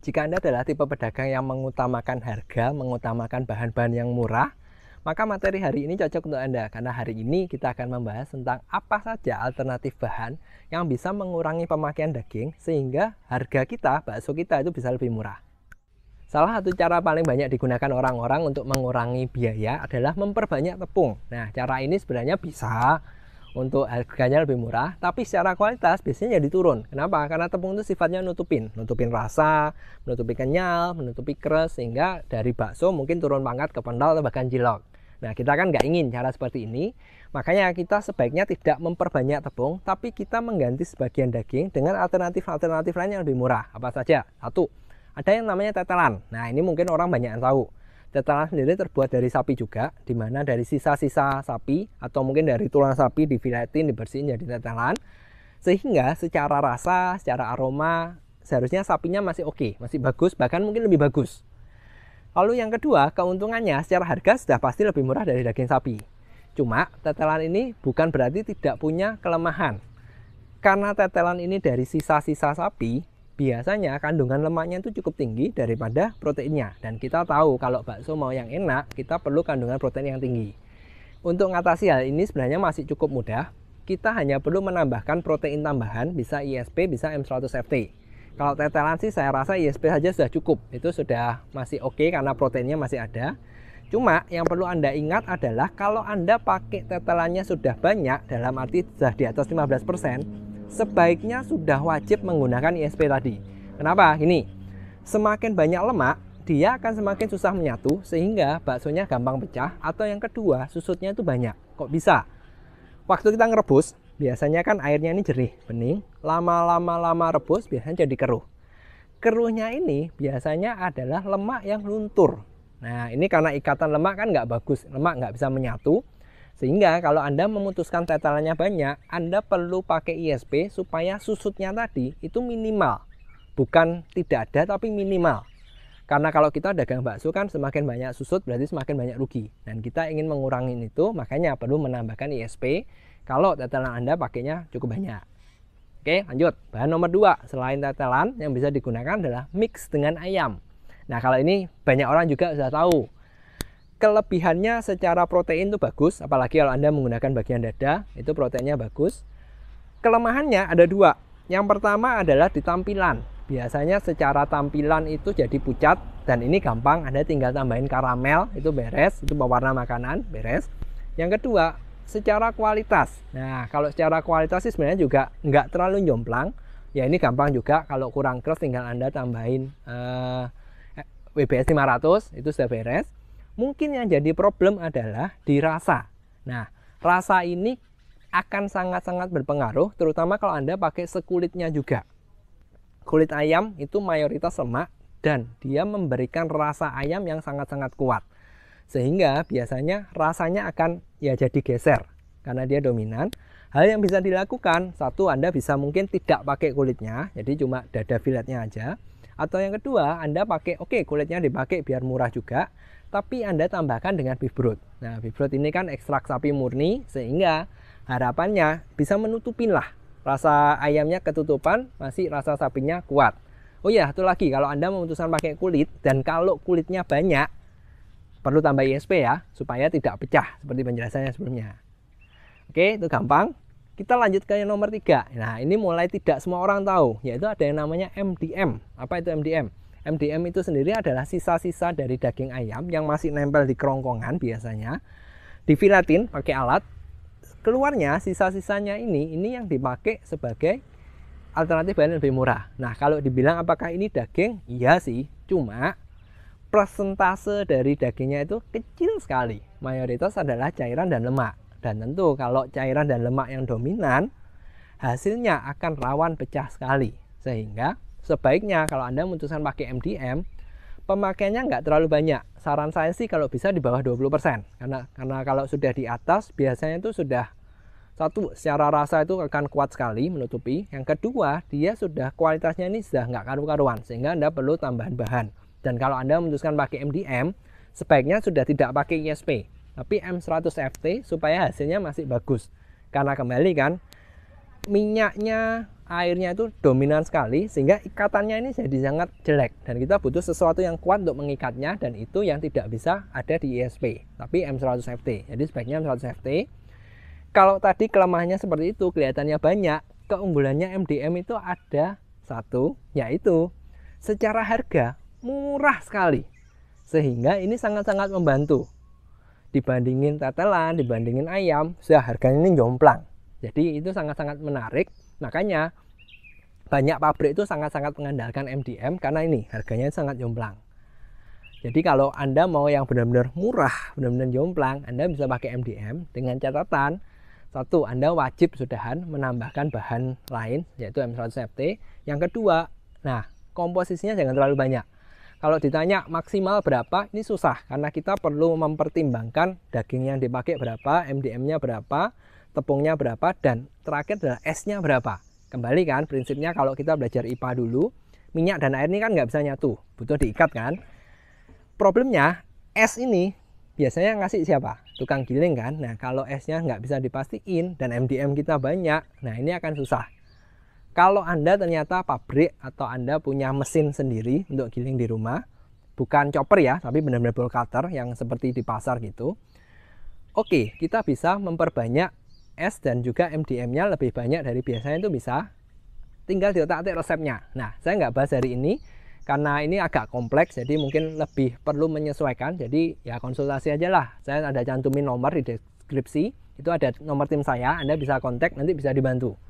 Jika Anda adalah tipe pedagang yang mengutamakan harga, mengutamakan bahan-bahan yang murah, maka materi hari ini cocok untuk Anda. Karena hari ini kita akan membahas tentang apa saja alternatif bahan yang bisa mengurangi pemakaian daging sehingga harga kita, bakso kita itu bisa lebih murah. Salah satu cara paling banyak digunakan orang-orang untuk mengurangi biaya adalah memperbanyak tepung. Nah, cara ini sebenarnya bisa untuk harganya lebih murah, tapi secara kualitas biasanya jadi turun. Kenapa? Karena tepung itu sifatnya nutupin rasa, menutupi kenyal, menutupi keras, sehingga dari bakso mungkin turun pangkat ke pentol atau bahkan jilok. Nah, kita kan nggak ingin cara seperti ini, makanya kita sebaiknya tidak memperbanyak tepung, tapi kita mengganti sebagian daging dengan alternatif-alternatif lain yang lebih murah. Apa saja? Satu, ada yang namanya tetelan. Nah, ini mungkin orang banyak yang tahu. Tetelan sendiri terbuat dari sapi juga, di mana dari sisa-sisa sapi atau mungkin dari tulang sapi difiletin, dibersihin jadi tetelan. Sehingga secara rasa, secara aroma, seharusnya sapinya masih oke, masih bagus, bahkan mungkin lebih bagus. Lalu yang kedua, keuntungannya secara harga sudah pasti lebih murah dari daging sapi. Cuma tetelan ini bukan berarti tidak punya kelemahan. Karena tetelan ini dari sisa-sisa sapi, biasanya kandungan lemaknya itu cukup tinggi daripada proteinnya. Dan kita tahu kalau bakso mau yang enak, kita perlu kandungan protein yang tinggi. Untuk mengatasi hal ini sebenarnya masih cukup mudah. Kita hanya perlu menambahkan protein tambahan, bisa ISP, bisa M100FT. Kalau tetelan sih saya rasa ISP saja sudah cukup. Itu sudah masih oke karena proteinnya masih ada. Cuma yang perlu Anda ingat adalah kalau Anda pakai tetelannya sudah banyak, dalam arti sudah di atas 15%, sebaiknya sudah wajib menggunakan ISP tadi. Kenapa? Gini, semakin banyak lemak, dia akan semakin susah menyatu sehingga baksonya gampang pecah. Atau yang kedua, susutnya itu banyak. Kok bisa? Waktu kita ngerebus, biasanya kan airnya ini jernih, bening. Lama-lama rebus, biasanya jadi keruh. Keruhnya ini biasanya adalah lemak yang luntur. Nah, ini karena ikatan lemak kan nggak bagus, lemak nggak bisa menyatu. Sehingga kalau Anda memutuskan tetelannya banyak, Anda perlu pakai ISP supaya susutnya tadi itu minimal. Bukan tidak ada, tapi minimal. Karena kalau kita dagang bakso kan semakin banyak susut berarti semakin banyak rugi. Dan kita ingin mengurangi itu, makanya perlu menambahkan ISP kalau tetelan Anda pakainya cukup banyak. Oke, lanjut. Bahan nomor 2, selain tetelan yang bisa digunakan adalah mix dengan ayam. Nah, kalau ini banyak orang juga sudah tahu. Kelebihannya secara protein itu bagus, apalagi kalau Anda menggunakan bagian dada, itu proteinnya bagus. Kelemahannya ada 2. Yang pertama adalah di tampilan. Biasanya secara tampilan itu jadi pucat, dan ini gampang, Anda tinggal tambahin karamel, itu beres, itu pewarna makanan, beres. Yang kedua, secara kualitas. Nah, kalau secara kualitas sih sebenarnya juga nggak terlalu jomplang. Ya ini gampang juga, kalau kurang keras tinggal Anda tambahin WBS 500, itu sudah beres. Mungkin yang jadi problem adalah di rasa. Nah, rasa ini akan sangat-sangat berpengaruh, terutama kalau Anda pakai sekulitnya juga. Kulit ayam itu mayoritas lemak dan dia memberikan rasa ayam yang sangat-sangat kuat. Sehingga biasanya rasanya akan ya jadi geser karena dia dominan. Hal yang bisa dilakukan, satu, Anda bisa mungkin tidak pakai kulitnya, jadi cuma dada filetnya aja. Atau yang kedua, Anda pakai, kulitnya dipakai biar murah juga, tapi Anda tambahkan dengan beef broth. Nah, beef broth ini kan ekstrak sapi murni, sehingga harapannya bisa menutupin lah. Rasa ayamnya ketutupan, masih rasa sapinya kuat. Oh iya, satu lagi, kalau Anda memutuskan pakai kulit, dan kalau kulitnya banyak, perlu tambah ISP ya, supaya tidak pecah, seperti penjelasannya sebelumnya. Oke, itu gampang. Kita lanjut ke yang nomor 3. Nah, ini mulai tidak semua orang tahu, yaitu ada yang namanya MDM. Apa itu MDM? MDM itu sendiri adalah sisa-sisa dari daging ayam yang masih nempel di kerongkongan biasanya. Difiletin pakai alat. Keluarnya sisa-sisanya ini yang dipakai sebagai alternatif bahan lebih murah. Nah, kalau dibilang apakah ini daging? Iya sih, cuma persentase dari dagingnya itu kecil sekali. Mayoritas adalah cairan dan lemak. Dan tentu kalau cairan dan lemak yang dominan, hasilnya akan rawan pecah sekali. Sehingga sebaiknya kalau Anda memutuskan pakai MDM, pemakaiannya nggak terlalu banyak. Saran saya sih kalau bisa di bawah 20%. Karena kalau sudah di atas, biasanya itu sudah, satu, secara rasa itu akan kuat sekali menutupi. Yang kedua, dia sudah kualitasnya ini sudah nggak karu-karuan. Sehingga Anda perlu tambahan bahan. Dan kalau Anda memutuskan pakai MDM, sebaiknya sudah tidak pakai ISP, tapi M100FT supaya hasilnya masih bagus. Karena kembali kan, minyaknya airnya itu dominan sekali sehingga ikatannya ini jadi sangat jelek, dan kita butuh sesuatu yang kuat untuk mengikatnya, dan itu yang tidak bisa ada di ISP tapi M100FT. Jadi sebaiknya M100FT. Kalau tadi kelemahannya seperti itu, kelihatannya banyak, keunggulannya MDM itu ada satu, yaitu secara harga murah sekali, sehingga ini sangat-sangat membantu. Dibandingin tetelan, dibandingin ayam, sudah harganya ini jomplang. Jadi itu sangat-sangat menarik. Makanya banyak pabrik itu sangat-sangat mengandalkan MDM karena ini harganya sangat jomplang. Jadi kalau Anda mau yang benar-benar murah, benar-benar jomplang, Anda bisa pakai MDM dengan catatan, satu, Anda wajib sudahan menambahkan bahan lain, yaitu M100FT. Yang kedua, nah, komposisinya jangan terlalu banyak. Kalau ditanya maksimal berapa, ini susah karena kita perlu mempertimbangkan daging yang dipakai berapa, MDM-nya berapa, tepungnya berapa, dan terakhir adalah esnya berapa. Kembali kan prinsipnya kalau kita belajar IPA dulu, minyak dan air ini kan nggak bisa nyatu, butuh diikat kan. Problemnya es ini biasanya ngasih siapa? Tukang giling kan. Nah kalau esnya nggak bisa dipastiin dan MDM kita banyak, nah ini akan susah. Kalau Anda ternyata pabrik atau Anda punya mesin sendiri untuk giling di rumah, bukan chopper ya, tapi benar-benar ball cutter yang seperti di pasar gitu. Oke, kita bisa memperbanyak es dan juga MDM-nya lebih banyak dari biasanya, itu bisa. Tinggal diotak-atik resepnya. Nah, saya nggak bahas hari ini karena ini agak kompleks, jadi mungkin lebih perlu menyesuaikan. Jadi ya konsultasi aja lah. Saya ada cantumin nomor di deskripsi, itu ada nomor tim saya, Anda bisa kontak, nanti bisa dibantu.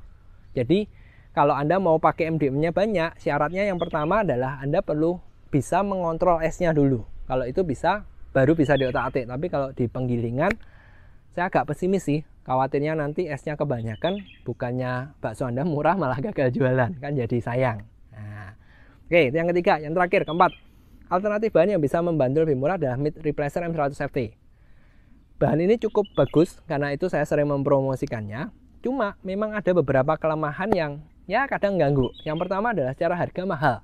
Jadi kalau Anda mau pakai MDM-nya banyak, syaratnya yang pertama adalah Anda perlu bisa mengontrol esnya dulu. Kalau itu bisa, baru bisa diotak-atik. Tapi kalau di penggilingan, saya agak pesimis sih. Khawatirnya nanti esnya kebanyakan, bukannya bakso Anda murah malah gagal jualan. Kan jadi sayang. Nah, oke, itu yang ketiga. Yang terakhir, keempat. Alternatif bahan yang bisa membantu lebih murah adalah meat replacer M100FT. Bahan ini cukup bagus, karena itu saya sering mempromosikannya. Cuma memang ada beberapa kelemahan yang ya kadang ganggu. Yang pertama adalah secara harga mahal.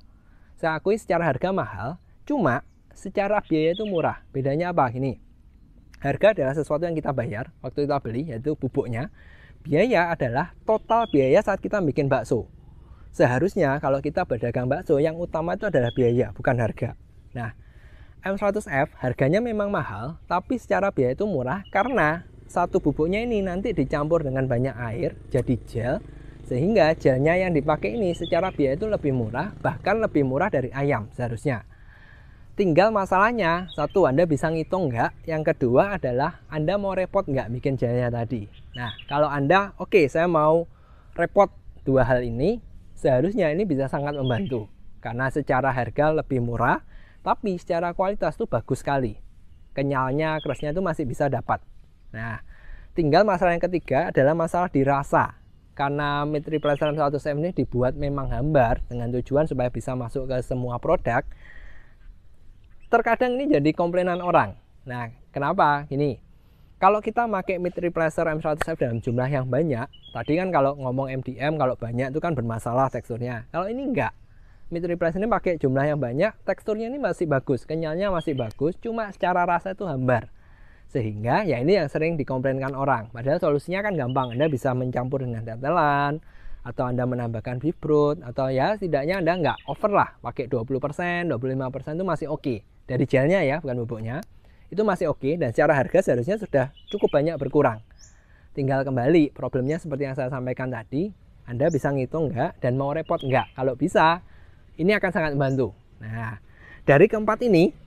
Saya akui secara harga mahal, cuma secara biaya itu murah. Bedanya apa? Gini, harga adalah sesuatu yang kita bayar waktu kita beli, yaitu bubuknya. Biaya adalah total biaya saat kita bikin bakso. Seharusnya kalau kita berdagang bakso, yang utama itu adalah biaya, bukan harga. Nah, M100F harganya memang mahal, tapi secara biaya itu murah karena satu bubuknya ini nanti dicampur dengan banyak air, jadi gel. Sehingga gelnya yang dipakai ini secara biaya itu lebih murah, bahkan lebih murah dari ayam seharusnya. Tinggal masalahnya, satu, Anda bisa ngitung nggak? Yang kedua adalah Anda mau repot nggak bikin gelnya tadi. Nah, kalau Anda, oke, saya mau repot dua hal ini, seharusnya ini bisa sangat membantu. Karena secara harga lebih murah, tapi secara kualitas itu bagus sekali. Kenyalnya, kerasnya itu masih bisa dapat. Nah, tinggal masalah yang ketiga adalah masalah dirasa. Karena meat replacer M100F ini dibuat memang hambar dengan tujuan supaya bisa masuk ke semua produk. Terkadang ini jadi komplainan orang. Nah, kenapa? Gini, kalau kita pakai meat replacer M100F dalam jumlah yang banyak, tadi kan kalau ngomong MDM kalau banyak itu kan bermasalah teksturnya. Kalau ini enggak. Meat replacer ini pakai jumlah yang banyak, teksturnya ini masih bagus, kenyalnya masih bagus, cuma secara rasa itu hambar. Sehingga ya ini yang sering dikomplainkan orang. Padahal solusinya kan gampang. Anda bisa mencampur dengan tetelan, atau Anda menambahkan beef broth, atau ya setidaknya Anda nggak over lah, pakai 20%, 25% itu masih oke. Dari gelnya ya, bukan bubuknya. Itu masih oke, dan secara harga seharusnya sudah cukup banyak berkurang. Tinggal kembali, problemnya seperti yang saya sampaikan tadi, Anda bisa ngitung nggak dan mau repot nggak. Kalau bisa, ini akan sangat membantu. Nah, dari keempat ini,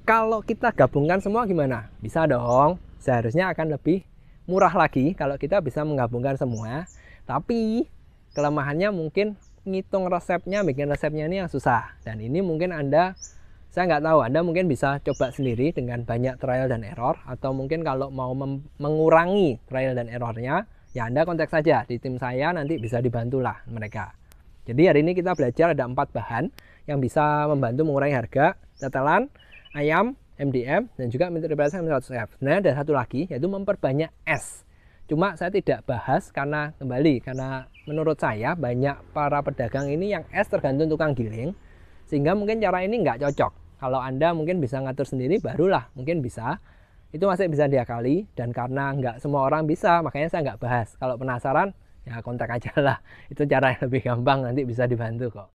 kalau kita gabungkan semua gimana? Bisa dong, seharusnya akan lebih murah lagi kalau kita bisa menggabungkan semua. Tapi kelemahannya mungkin ngitung resepnya, bikin resepnya ini yang susah. Dan ini mungkin Anda, saya nggak tahu, Anda mungkin bisa coba sendiri dengan banyak trial dan error. Atau mungkin kalau mau mengurangi trial dan errornya, ya Anda kontak saja di tim saya, nanti bisa dibantulah mereka. Jadi hari ini kita belajar ada 4 bahan yang bisa membantu mengurangi harga: tetelan, ayam, MDM, dan juga meat replacer M100F. Nah, ada satu lagi, yaitu memperbanyak es. Cuma saya tidak bahas karena menurut saya banyak para pedagang ini yang es tergantung tukang giling, sehingga mungkin cara ini nggak cocok. Kalau Anda mungkin bisa ngatur sendiri, barulah mungkin bisa. Itu masih bisa diakali, dan karena nggak semua orang bisa, makanya saya nggak bahas. Kalau penasaran, ya kontak aja lah. Itu cara yang lebih gampang, nanti bisa dibantu kok.